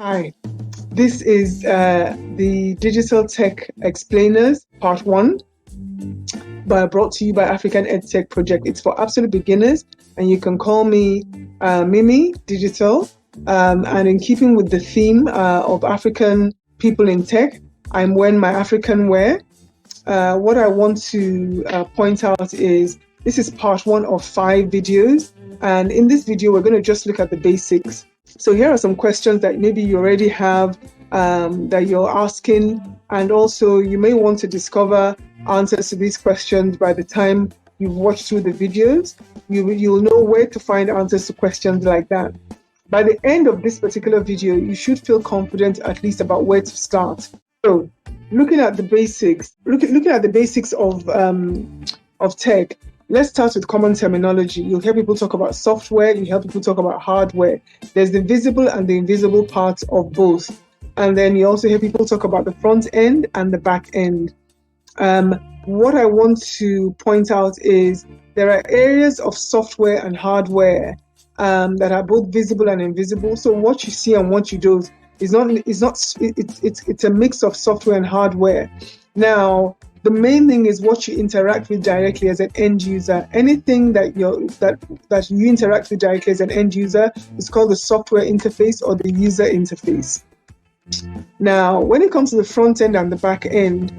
Hi, this is the Digital Tech Explainers Part 1, brought to you by AfricanEdTech Project. It's for absolute beginners, and you can call me Mimi Digital. And in keeping with the theme of African people in tech, I'm wearing my African wear. What I want to point out is this is part 1 of 5 videos. And in this video, we're going to just look at the basics. So here are some questions that maybe you already have that you're asking, and also you may want to discover answers to these questions by the time you've watched through the videos. You'll know where to find answers to questions like that. By the end of this particular video, you should feel confident at least about where to start. So looking at the basics, looking at the basics of tech. Let's start with common terminology. You'll hear people talk about software, you hear people talk about hardware. There's the visible and the invisible parts of both. And then you also hear people talk about the front end and the back end. What I want to point out is there are areas of software and hardware that are both visible and invisible. So what you see and what you do it's a mix of software and hardware. Now, the main thing is what you interact with directly as an end user. Anything that you interact with directly as an end user is called the software interface or the user interface. Now, when it comes to the front end and the back end,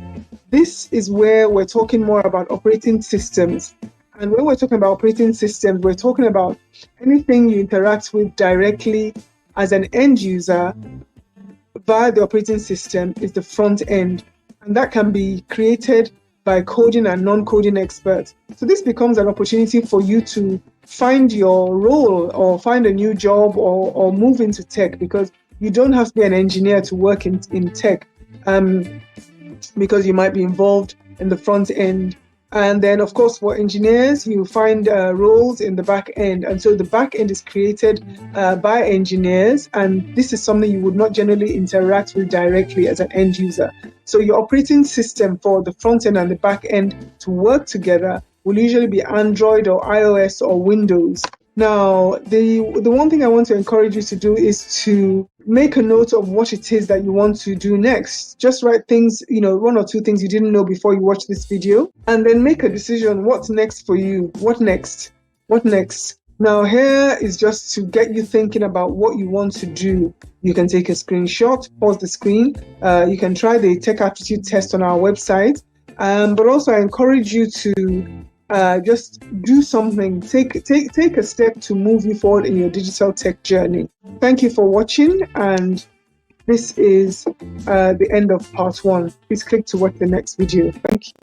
this is where we're talking more about operating systems. And when we're talking about operating systems, we're talking about anything you interact with directly as an end user via the operating system is the front end. And that can be created by coding and non-coding experts. So this becomes an opportunity for you to find your role or find a new job or move into tech, because you don't have to be an engineer to work in tech, because you might be involved in the front end. And then, of course, for engineers, you find roles in the back end. And so the back end is created by engineers. And this is something you would not generally interact with directly as an end user. So your operating system for the front end and the back end to work together will usually be Android or iOS or Windows. Now, the one thing I want to encourage you to do is to make a note of what it is that you want to do next. Just write things, 1 or 2 things you didn't know before you watch this video, and then make a decision. What's next for you? What next? What next? Now, here is just to get you thinking about what you want to do. You can take a screenshot, pause the screen. You can try the tech aptitude test on our website. But also I encourage you to just do something, take a step to move you forward in your digital tech journey. Thank you for watching, and this is the end of part 1. Please click to watch the next video. Thank you.